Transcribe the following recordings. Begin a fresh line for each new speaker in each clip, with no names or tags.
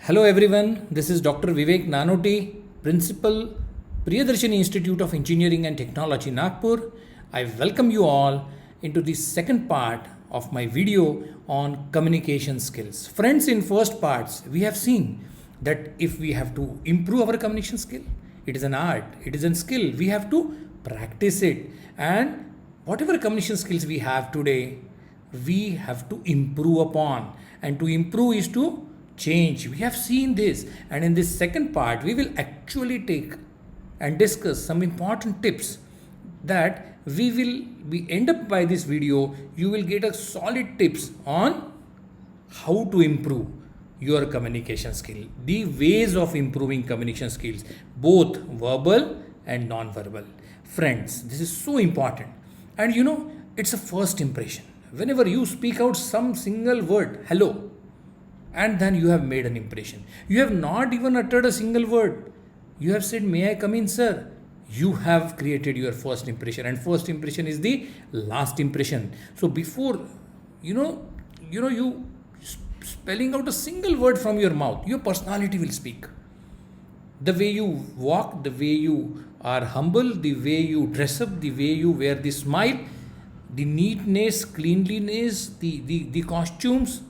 Hello everyone, this is Dr. Vivek Nanoti, Principal, Priyadarshini Institute of Engineering and Technology, Nagpur. I welcome you all into the second part of my video on communication skills. Friends, in first parts, we have seen that if we have to improve our communication skill, it is an art, it is a skill, we have to practice it. And whatever communication skills we have today, we have to improve upon. And to improve is to change. We have seen this, and in this second part we will actually take and discuss some important tips that we end up by this video. You will get a solid tips on how to improve your communication skill, the ways of improving communication skills, both verbal and non-verbal. Friends, this is so important. And it's a first impression. Whenever you speak out some single word, hello, and then you have made an impression. You have not even uttered a single word. You have said, "May I come in, sir?" You have created your first impression, and first impression is the last impression. So before you spelling out a single word from your mouth, your personality will speak. The way you walk, the way you are humble, the way you dress up, the way you wear the smile, the neatness, cleanliness, the costumes,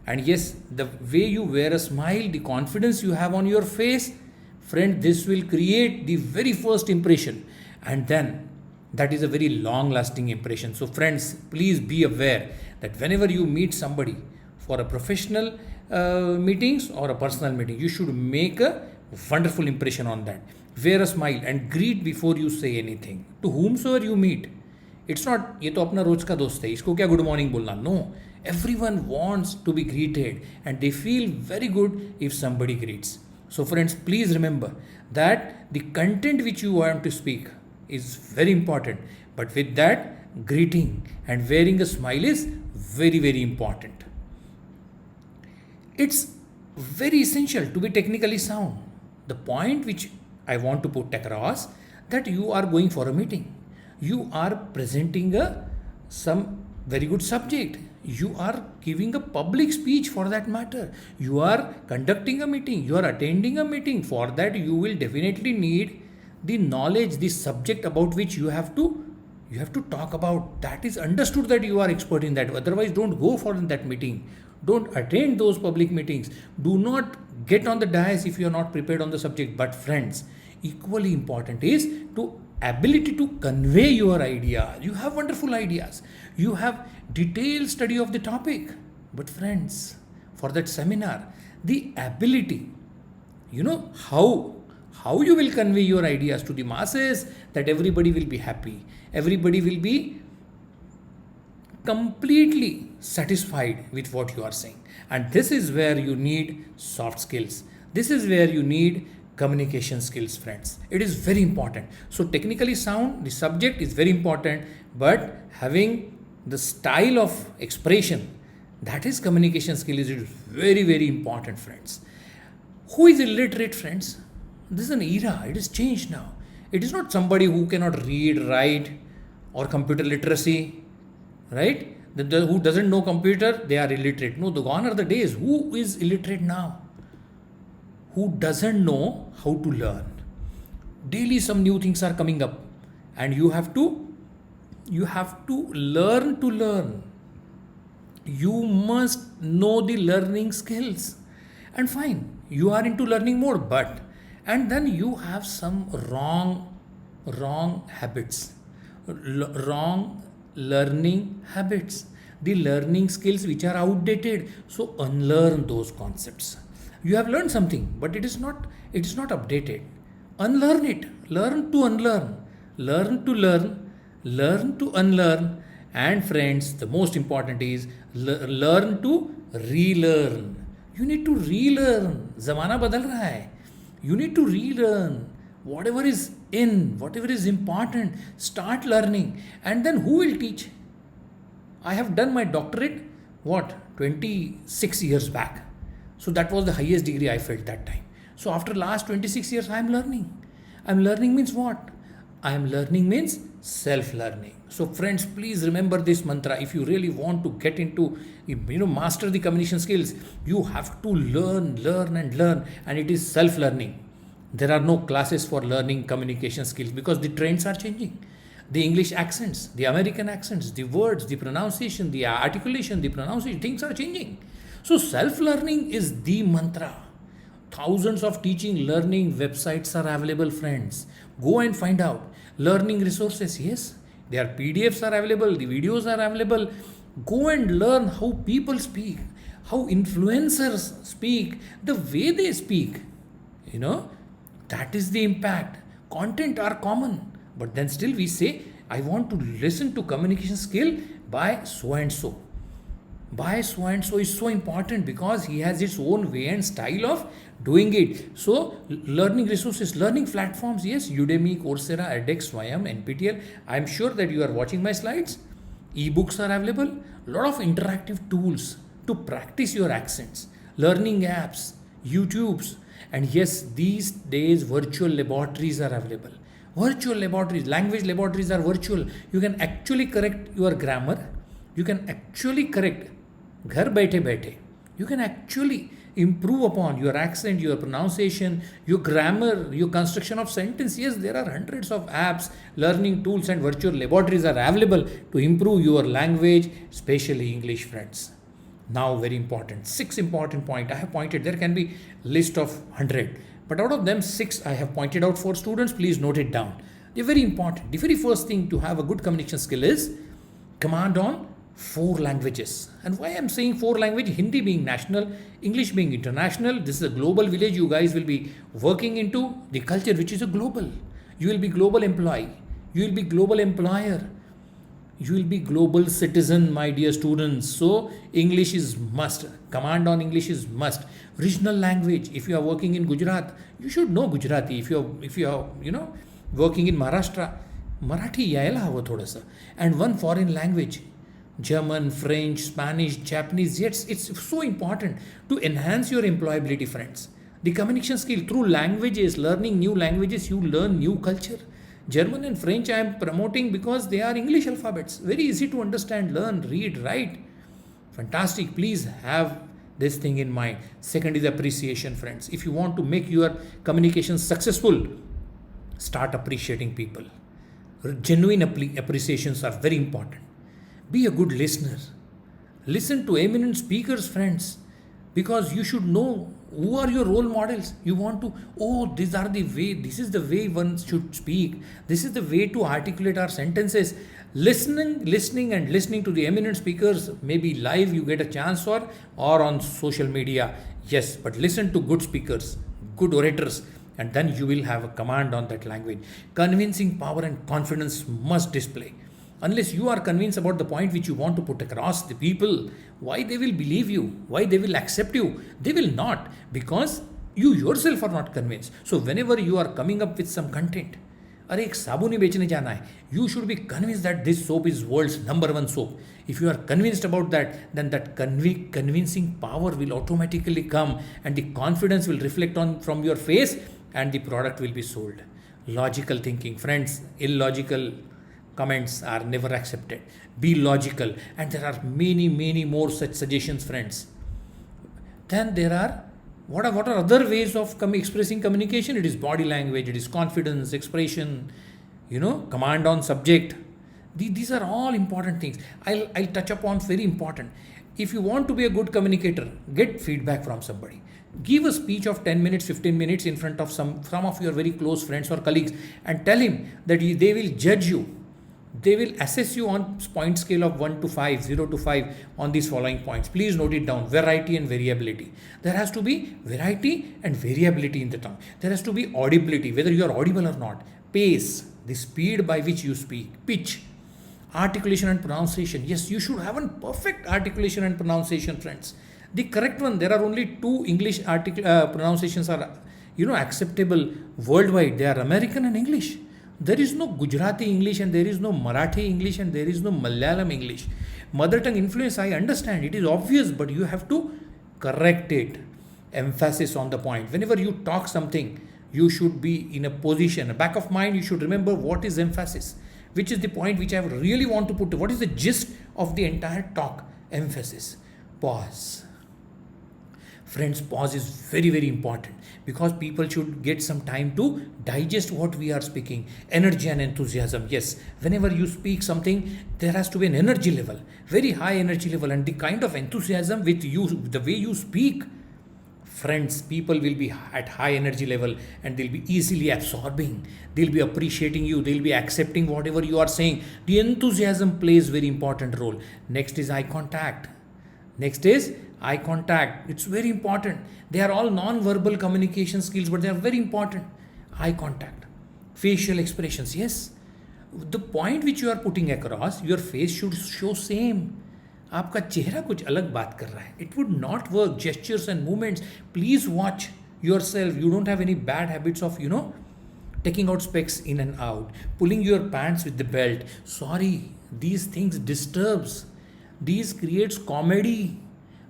and yes, the way you wear a smile, the confidence you have on your face, friend, this will create the very first impression, and then that is a very long lasting impression. So friends, please be aware that whenever you meet somebody for a professional meetings or a personal meeting, you should make a wonderful impression on that. Wear a smile and greet before you say anything to whomsoever you meet. It's not ये तो अपना रोज का दोस्त है, इसको क्या good morning बोलना. No, everyone wants to be greeted and they feel very good if somebody greets. So friends, please remember that the content which you want to speak is very important, but with that, greeting and wearing a smile is very, very important. It's very essential to be technically sound. The point which I want to put across, that you are going for a meeting, you are presenting some very good subject, you are giving a public speech for that matter, you are conducting a meeting, you are attending a meeting. For that you will definitely need the knowledge, the subject about which you have to talk about. That is understood that you are expert in that. Otherwise, don't go for that meeting, don't attend those public meetings, do not get on the dais if you are not prepared on the subject. But friends, equally important is to ability to convey your idea. You have wonderful ideas, you have detailed study of the topic, but friends, for that seminar, the ability, how you will convey your ideas to the masses, that everybody will be happy, everybody will be completely satisfied with what you are saying. And this is where you need soft skills, this is where you need communication skills. Friends, it is very important. So technically sound, the subject is very important, but having the style of expression, that is communication skill, is very, very important. Friends, who is illiterate? Friends, this is an era, it is changed now. It is not somebody who cannot read, write, or computer literacy, right? Who doesn't know computer, they are illiterate. No, the gone are the days. Who is illiterate now? Who doesn't know how to learn. Daily some new things are coming up, and you have to learn to learn. You must know the learning skills. And fine, you are into learning mode, but and then you have some wrong habits, wrong learning habits, the learning skills which are outdated. So unlearn those concepts. You have learned something, but it is not updated. Unlearn it. Learn to unlearn. Learn to learn. Learn to unlearn. And friends, the most important is learn to relearn. You need to relearn. Zamana badal raha hai. You need to relearn. Whatever is in, whatever is important, start learning. And then who will teach? I have done my doctorate, 26 years back. So that was the highest degree I felt that time. So after last 26 years, I am learning. I am learning means what? I am learning means self-learning. So friends, please remember this mantra. If you really want to get into, master the communication skills, you have to learn, and it is self-learning. There are no classes for learning communication skills because the trends are changing. The English accents, the American accents, the words, the pronunciation, the articulation, the pronunciation, things are changing. So self-learning is the mantra. Thousands of teaching learning websites are available, friends. Go and find out. Learning resources, yes, their PDFs are available, the videos are available. Go and learn how people speak, how influencers speak, the way they speak. You know, that is the impact. Content are common, but then still we say, I want to listen to communication skill by so and so. By so and so is so important because he has its own way and style of doing it. So learning resources, learning platforms, yes, Udemy, Coursera, edX, Swayam, NPTEL. I'm sure that you are watching my slides. Ebooks are available. A lot of interactive tools to practice your accents, learning apps, YouTubes, and yes, these days virtual laboratories are available. Virtual laboratories, language laboratories are virtual. You can actually correct your grammar. You can actually correct घर बैठे बैठे. You can actually improve upon your accent, your pronunciation, your grammar, your construction of sentence. Yes, there are hundreds of apps, learning tools, and virtual laboratories are available to improve your language, especially English, friends. Now, very important, 6 important points I have pointed. There can be list of 100, but out of them 6 I have pointed out for students. Please note it down. They're very important. The very first thing to have a good communication skill is command on 4 languages. And why I'm saying 4 languages? Hindi being national, English being international. This is a global village you guys will be working into, the culture which is a global. You will be global employee. You will be global employer. You will be global citizen, my dear students. So English is must. Command on English is must. Regional language. If you are working in Gujarat, you should know Gujarati. If you are working in Maharashtra, Marathi यायला हवं थोडंसं. And one foreign language. German, French, Spanish, Japanese. Yes, it's so important to enhance your employability, friends. The communication skill through languages, learning new languages, you learn new culture. German and French I am promoting because they are English alphabets. Very easy to understand, learn, read, write. Fantastic. Please have this thing in mind. Second is appreciation, friends. If you want to make your communication successful, start appreciating people. Genuine appreciations are very important. Be a good listener. Listen to eminent speakers, friends, because you should know who are your role models. You want to, this is the way one should speak. This is the way to articulate our sentences. Listening and listening to the eminent speakers, maybe live you get a chance or on social media. Yes, but listen to good speakers, good orators, and then you will have a command on that language. Convincing power and confidence must display. Unless you are convinced about the point which you want to put across, the people, why they will believe you, why they will accept you? They will not, because you yourself are not convinced. So whenever you are coming up with some content, अरे एक साबुन ही बेचने जाना है, you should be convinced that this soap is world's #1 soap. If you are convinced about that, then that convincing power will automatically come, and the confidence will reflect on from your face, and the product will be sold. Logical thinking, friends. Illogical comments are never accepted. Be logical, and there are many more such suggestions, friends. Then there are what are other ways of expressing communication? It is body language, it is confidence, expression, command on subject. These are all important things. I'll touch upon very important. If you want to be a good communicator, get feedback from somebody. Give a speech of 10 minutes, 15 minutes in front of some of your very close friends or colleagues, and tell him that they will judge you. They will assess you on point scale of 1 to 5, 0 to 5 on these following points. Please note it down. Variety and variability. There has to be variety and variability in the tongue. There has to be audibility, whether you are audible or not. Pace, the speed by which you speak. Pitch, articulation and pronunciation. Yes, you should have a perfect articulation and pronunciation, friends. The correct one. There are only 2 English pronunciations are acceptable worldwide. They are American and English. There is no Gujarati English, and there is no Marathi English, and there is no Malayalam English. Mother tongue influence, I understand. It is obvious, but you have to correct it. Emphasis on the point. Whenever you talk something, you should be in a position, a back of mind, you should remember what is emphasis. which is the point which I really want to put. What is the gist of the entire talk? Emphasis. Pause. Friends, pause is very, very important because people should get some time to digest what we are speaking. Energy and enthusiasm. Yes, whenever you speak something, there has to be an energy level, very high energy level, and the kind of enthusiasm with you, the way you speak. Friends, people will be at high energy level and they'll be easily absorbing. They'll be appreciating you. They'll be accepting whatever you are saying. The enthusiasm plays very important role. Next is eye contact. Next is eye contact. It's very important. They are all non-verbal communication skills, but they are very important. Eye contact, facial expressions. Yes, the point which you are putting across, your face should show same. आपका चेहरा कुछ अलग बात कर रहा है. It would not work. Gestures and movements. Please watch yourself. You don't have any bad habits of taking out specs in and out, pulling your pants with the belt. Sorry, these things disturbs. These creates comedy.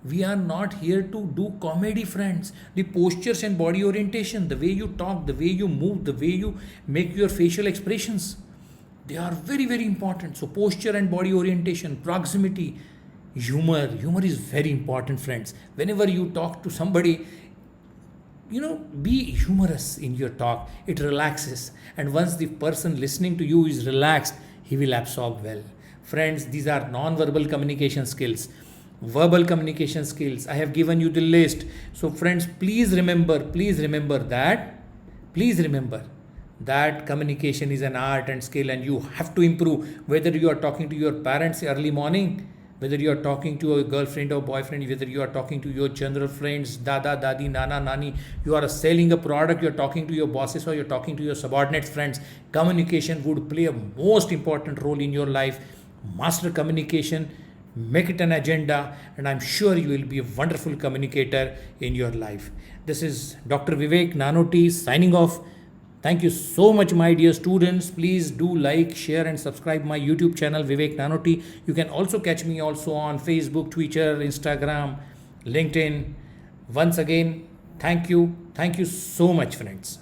We are not here to do comedy, friends. The postures and body orientation, the way you talk, the way you move, the way you make your facial expressions, they are very, very important. So posture and body orientation, proximity, humor. Humor is very important, friends. Whenever you talk to somebody, be humorous in your talk. It relaxes. And once the person listening to you is relaxed, he will absorb well. Friends, these are non-verbal communication skills. Verbal communication skills, I have given you the list. So friends, please remember that communication is an art and skill, and you have to improve. Whether you are talking to your parents early morning, whether you are talking to a girlfriend or boyfriend, whether you are talking to your general friends, dada, dadi, nana, nani, you are selling a product, you are talking to your bosses or you are talking to your subordinates, friends, communication would play a most important role in your life. Master communication, make it an agenda, and I'm sure you will be a wonderful communicator in your life. This is Dr. Vivek Nanoti signing off. Thank you so much, my dear students. Please do like, share and subscribe my YouTube channel Vivek Nanoti. You can also catch me also on Facebook, Twitter, Instagram, LinkedIn. Once again, thank you so much, friends.